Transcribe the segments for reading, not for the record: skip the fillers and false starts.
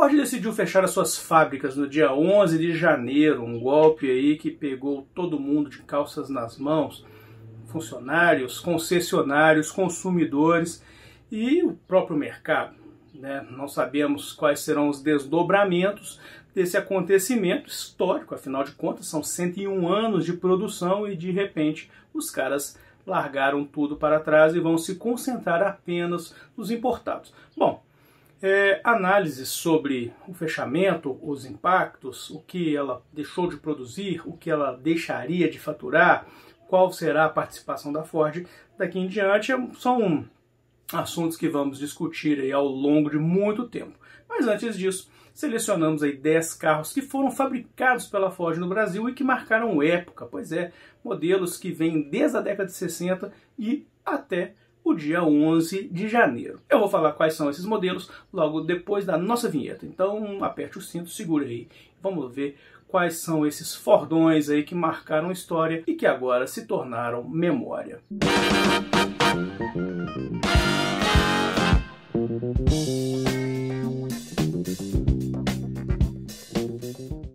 Ford decidiu fechar as suas fábricas no dia 11 de janeiro, um golpe aí que pegou todo mundo de calças nas mãos, funcionários, concessionários, consumidores e o próprio mercado, né? Não sabemos quais serão os desdobramentos desse acontecimento histórico, afinal de contas são 101 anos de produção e de repente os caras largaram tudo para trás e vão se concentrar apenas nos importados. Bom, análises sobre o fechamento, os impactos, o que ela deixou de produzir, o que ela deixaria de faturar, qual será a participação da Ford daqui em diante, são assuntos que vamos discutir aí ao longo de muito tempo. Mas antes disso, selecionamos aí 10 carros que foram fabricados pela Ford no Brasil e que marcaram época, pois é, modelos que vêm desde a década de 60 e até o dia 11 de janeiro. Eu vou falar quais são esses modelos logo depois da nossa vinheta, então aperte o cinto, segura aí, vamos ver quais são esses Fordões aí que marcaram história e que agora se tornaram memória.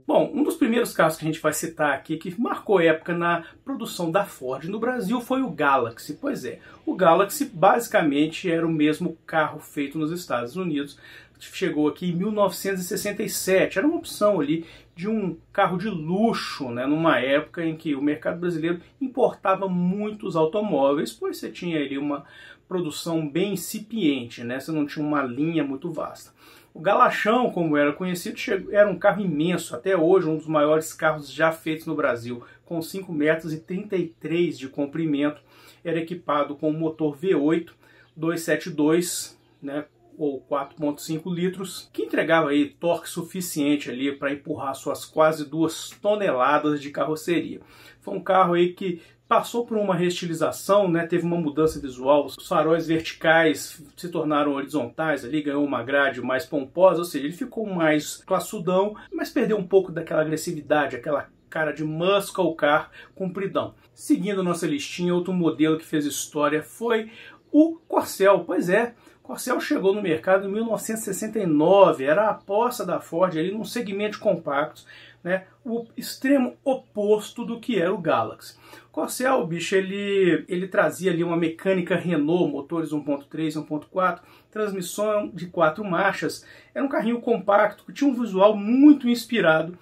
Bom, um dos primeiros carros que a gente vai citar aqui, que marcou época na produção da Ford no Brasil, foi o Galaxy. Pois é, o Galaxy basicamente era o mesmo carro feito nos Estados Unidos, chegou aqui em 1967, era uma opção ali de um carro de luxo, né, numa época em que o mercado brasileiro importava muitos automóveis, pois você tinha ali uma produção bem incipiente, né, você não tinha uma linha muito vasta. O Galachão, como era conhecido, era um carro imenso, até hoje um dos maiores carros já feitos no Brasil, com 5,33 metros de comprimento, era equipado com um motor V8 272, né, ou 4,5 litros, que entregava aí torque suficiente ali para empurrar suas quase 2 toneladas de carroceria. Foi um carro aí que passou por uma reestilização, né, teve uma mudança visual, os faróis verticais se tornaram horizontais, ali ganhou uma grade mais pomposa, ou seja, ele ficou mais classudão, mas perdeu um pouco daquela agressividade, aquela cara de muscle car compridão. Seguindo nossa listinha, outro modelo que fez história foi o Corcel. Pois é, o Corcel chegou no mercado em 1969, era a aposta da Ford ali num segmento de compactos, né, o extremo oposto do que era o Galaxy. O Corcel, bicho, ele trazia ali uma mecânica Renault, motores 1.3 e 1.4, transmissão de 4 marchas, era um carrinho compacto que tinha um visual muito inspirado,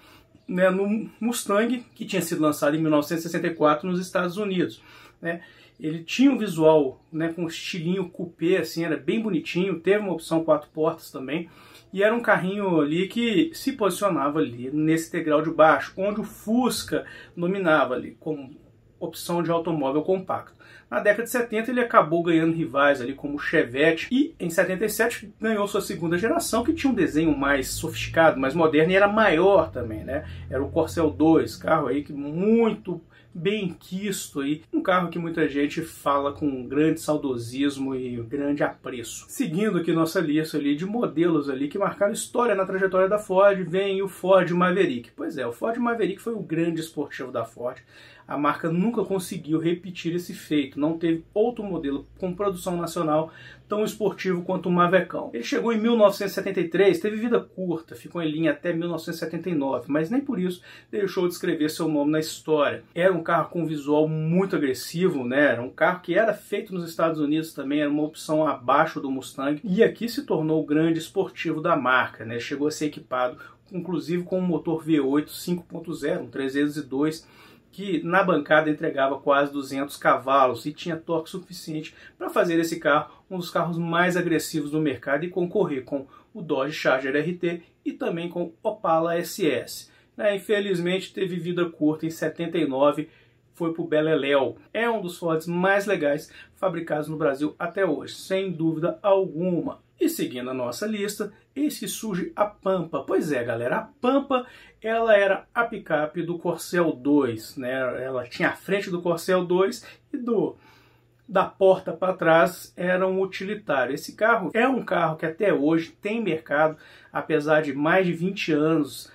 né, no Mustang, que tinha sido lançado em 1964 nos Estados Unidos, né. Ele tinha um visual, né, com um estilinho coupé, assim, era bem bonitinho, teve uma opção 4 portas também, e era um carrinho ali que se posicionava ali nesse degrau de baixo, onde o Fusca dominava ali, como opção de automóvel compacto. Na década de 70 ele acabou ganhando rivais ali como o Chevette e em 77 ganhou sua segunda geração, que tinha um desenho mais sofisticado, mais moderno e era maior também, né? Era o Corcel 2, carro aí que muito bem quisto aí, um carro que muita gente fala com grande saudosismo e grande apreço. Seguindo aqui nossa lista ali de modelos ali que marcaram história na trajetória da Ford, vem o Ford Maverick. Pois é, o Ford Maverick foi o grande esportivo da Ford. A marca nunca conseguiu repetir esse feito, não teve outro modelo com produção nacional tão esportivo quanto o Mavecão. Ele chegou em 1973, teve vida curta, ficou em linha até 1979, mas nem por isso deixou de escrever seu nome na história. Era um carro com visual muito agressivo, né? Era um carro que era feito nos Estados Unidos também, era uma opção abaixo do Mustang, e aqui se tornou o grande esportivo da marca, né? Chegou a ser equipado, inclusive, com um motor V8 5.0, um 302, que na bancada entregava quase 200 cavalos e tinha torque suficiente para fazer esse carro um dos carros mais agressivos do mercado e concorrer com o Dodge Charger RT e também com o Opala SS. Infelizmente teve vida curta, em 79 foi para o Beleléu. É um dos Fords mais legais fabricados no Brasil até hoje, sem dúvida alguma. E seguindo a nossa lista, eis que surge a Pampa. Pois é, galera, a Pampa ela era a picape do Corcel 2, né? Ela tinha a frente do Corcel 2 e da porta para trás era um utilitário. Esse carro é um carro que até hoje tem mercado, apesar de mais de 20 anos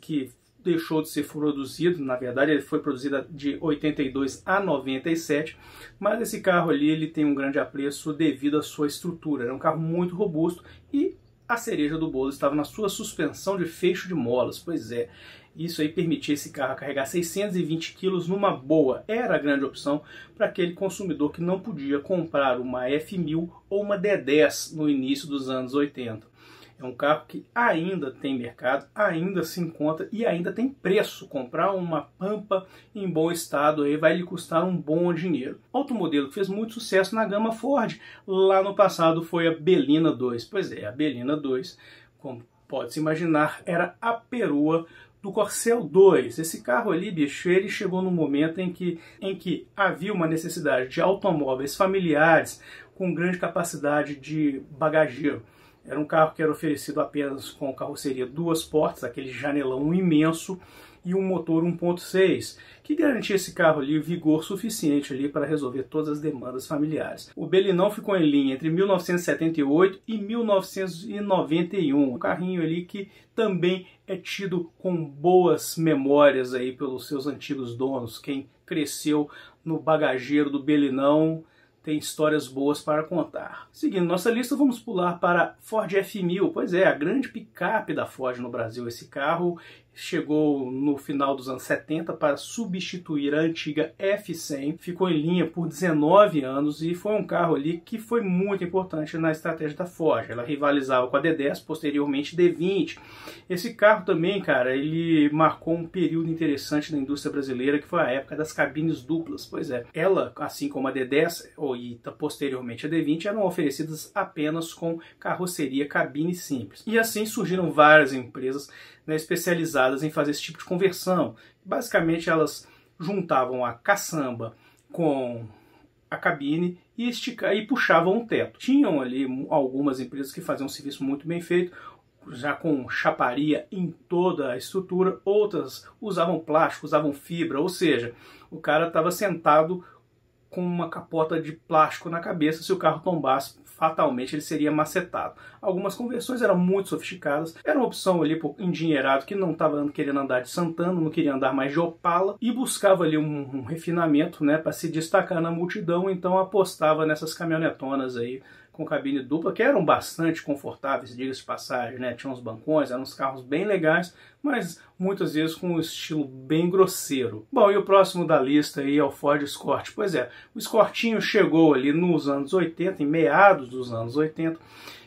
que deixou de ser produzido. Na verdade ele foi produzido de 82 a 97, mas esse carro ali ele tem um grande apreço devido à sua estrutura. É um carro muito robusto e a cereja do bolo estava na sua suspensão de fecho de molas. Pois é, isso aí permitia esse carro carregar 620 quilos numa boa. Era a grande opção para aquele consumidor que não podia comprar uma F1000 ou uma D10 no início dos anos 80. É um carro que ainda tem mercado, ainda se encontra e ainda tem preço. Comprar uma Pampa em bom estado aí vai lhe custar um bom dinheiro. Outro modelo que fez muito sucesso na gama Ford lá no passado foi a Belina 2. Pois é, a Belina 2, como pode-se imaginar, era a perua do Corcel 2. Esse carro ali, bicho, ele chegou num momento em que havia uma necessidade de automóveis familiares com grande capacidade de bagageiro. Era um carro que era oferecido apenas com carroceria 2 portas, aquele janelão imenso, e um motor 1.6, que garantia esse carro ali vigor suficiente ali para resolver todas as demandas familiares. O Belinão ficou em linha entre 1978 e 1991, um carrinho ali que também é tido com boas memórias aí pelos seus antigos donos. Quem cresceu no bagageiro do Belinão tem histórias boas para contar. Seguindo nossa lista, vamos pular para Ford F1000. Pois é, a grande picape da Ford no Brasil. Esse carro chegou no final dos anos 70 para substituir a antiga F100. Ficou em linha por 19 anos e foi um carro ali que foi muito importante na estratégia da Ford. Ela rivalizava com a D10, posteriormente D20. Esse carro também, cara, ele marcou um período interessante na indústria brasileira, que foi a época das cabines duplas. Pois é, ela, assim como a D10 e posteriormente a D20, eram oferecidas apenas com carroceria cabine simples. E assim surgiram várias empresas, né, especializadas em fazer esse tipo de conversão. Basicamente elas juntavam a caçamba com a cabine e puxavam o teto. Tinham ali algumas empresas que faziam um serviço muito bem feito, já com chaparia em toda a estrutura. Outras usavam plástico, usavam fibra, ou seja, o cara estava sentado com uma capota de plástico na cabeça. Se o carro tombasse, fatalmente ele seria macetado. Algumas conversões eram muito sofisticadas, era uma opção ali por endinheirado que não estava querendo andar de Santana, não queria andar mais de Opala e buscava ali um refinamento, né, para se destacar na multidão, então apostava nessas caminhonetonas aí com cabine dupla, que eram bastante confortáveis, diga-se de passagem, né? Tinha uns bancões, eram uns carros bem legais, mas muitas vezes com um estilo bem grosseiro. Bom, e o próximo da lista aí é o Ford Escort. Pois é, o Escortinho chegou ali nos anos 80, em meados dos anos 80,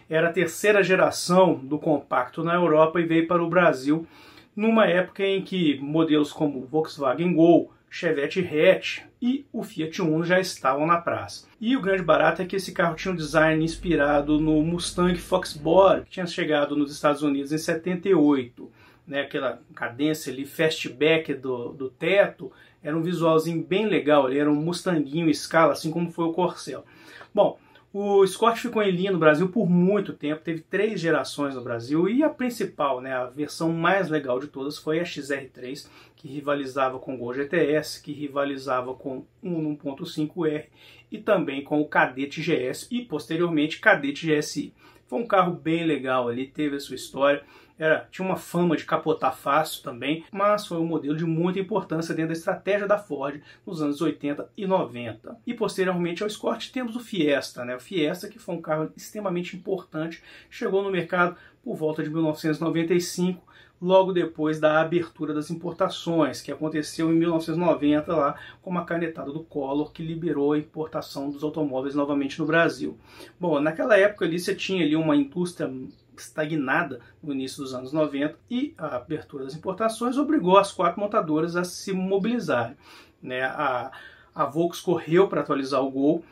era a terceira geração do compacto na Europa e veio para o Brasil numa época em que modelos como Volkswagen Gol, Chevette Hatch e o Fiat Uno já estavam na praça. E o grande barato é que esse carro tinha um design inspirado no Mustang Foxborough, que tinha chegado nos Estados Unidos em 78. Né, aquela cadência ali, fastback do teto, era um visualzinho bem legal, ele era um Mustanguinho escala, assim como foi o Corcel. Bom, o Escort ficou em linha no Brasil por muito tempo, teve 3 gerações no Brasil, e a principal, né, a versão mais legal de todas foi a XR3, que rivalizava com o Gol GTS, que rivalizava com o 1.5R e também com o Kadett GS e posteriormente Kadett GSI. Foi um carro bem legal ali, teve a sua história. Tinha uma fama de capotar fácil também, mas foi um modelo de muita importância dentro da estratégia da Ford nos anos 80 e 90. E posteriormente ao Escort temos o Fiesta, né? O Fiesta, que foi um carro extremamente importante, chegou no mercado por volta de 1995, logo depois da abertura das importações, que aconteceu em 1990 lá com uma canetada do Collor, que liberou a importação dos automóveis novamente no Brasil. Bom, naquela época ali você tinha ali uma indústria estagnada no início dos anos 90 e a abertura das importações obrigou as 4 montadoras a se mobilizarem. Né? A Volks correu para atualizar o Gol,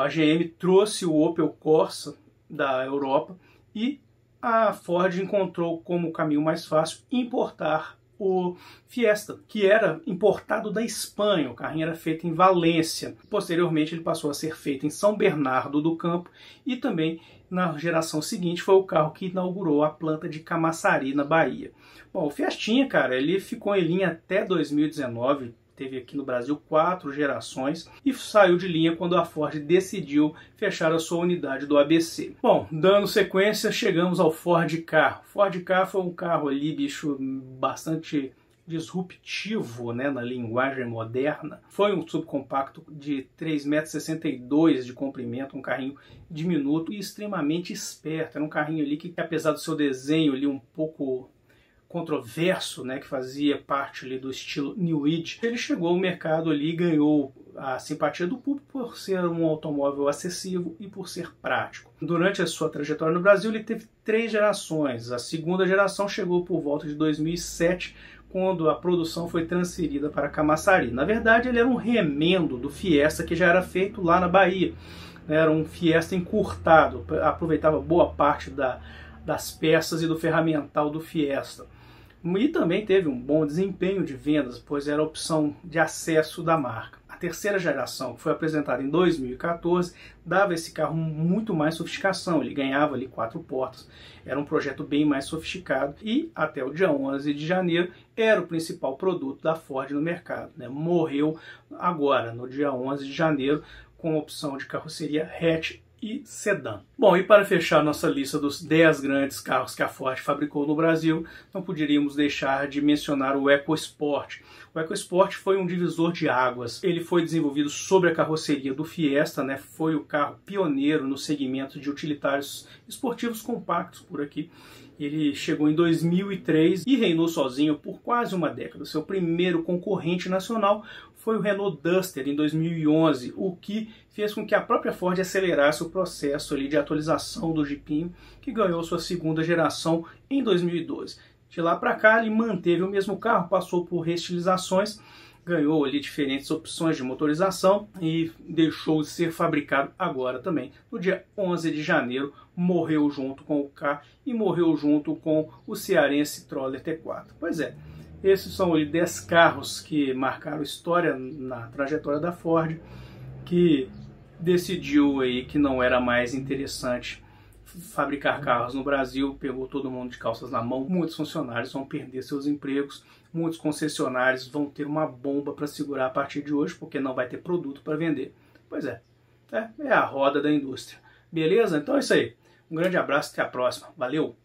a GM trouxe o Opel Corsa da Europa e a Ford encontrou como caminho mais fácil importar o Fiesta, que era importado da Espanha. O carrinho era feito em Valência. Posteriormente ele passou a ser feito em São Bernardo do Campo e também na geração seguinte foi o carro que inaugurou a planta de Camaçari, na Bahia. Bom, o Fiestinha, cara, ele ficou em linha até 2019, teve aqui no Brasil 4 gerações e saiu de linha quando a Ford decidiu fechar a sua unidade do ABC. Bom, dando sequência, chegamos ao Ford Ka. Ford Ka foi um carro ali, bicho, bastante disruptivo, né, na linguagem moderna. Foi um subcompacto de 3,62 m de comprimento, um carrinho diminuto e extremamente esperto. Era um carrinho ali que, apesar do seu desenho ali um pouco controverso, né, que fazia parte ali do estilo New Age, ele chegou ao mercado ali e ganhou a simpatia do público por ser um automóvel acessível e por ser prático. Durante a sua trajetória no Brasil, ele teve 3 gerações. A segunda geração chegou por volta de 2007, quando a produção foi transferida para Camaçari. Na verdade, ele era um remendo do Fiesta que já era feito lá na Bahia. Era um Fiesta encurtado, aproveitava boa parte das peças e do ferramental do Fiesta. E também teve um bom desempenho de vendas, pois era a opção de acesso da marca. A terceira geração, que foi apresentada em 2014, dava a esse carro muito mais sofisticação. Ele ganhava ali 4 portas, era um projeto bem mais sofisticado e até o dia 11 de janeiro era o principal produto da Ford no mercado, né? Morreu agora, no dia 11 de janeiro, com a opção de carroceria hatch e sedã. Bom, e para fechar nossa lista dos 10 grandes carros que a Ford fabricou no Brasil, não poderíamos deixar de mencionar o EcoSport. O EcoSport foi um divisor de águas. Ele foi desenvolvido sobre a carroceria do Fiesta, né? Foi o carro pioneiro no segmento de utilitários esportivos compactos por aqui. Ele chegou em 2003 e reinou sozinho por quase uma década. Seu primeiro concorrente nacional foi o Renault Duster em 2011, o que fez com que a própria Ford acelerasse o processo ali de atualização do Jeepinho, que ganhou sua segunda geração em 2012. De lá para cá, ele manteve o mesmo carro, passou por reestilizações, ganhou ali diferentes opções de motorização e deixou de ser fabricado agora também. No dia 11 de janeiro, morreu junto com o K e morreu junto com o cearense Troller T4. Pois é, esses são os 10 carros que marcaram história na trajetória da Ford, que decidiu aí que não era mais interessante fabricar carros no Brasil, pegou todo mundo de calças na mão, muitos funcionários vão perder seus empregos, muitos concessionários vão ter uma bomba para segurar a partir de hoje, porque não vai ter produto para vender. Pois é a roda da indústria. Beleza? Então é isso aí. Um grande abraço, até a próxima. Valeu!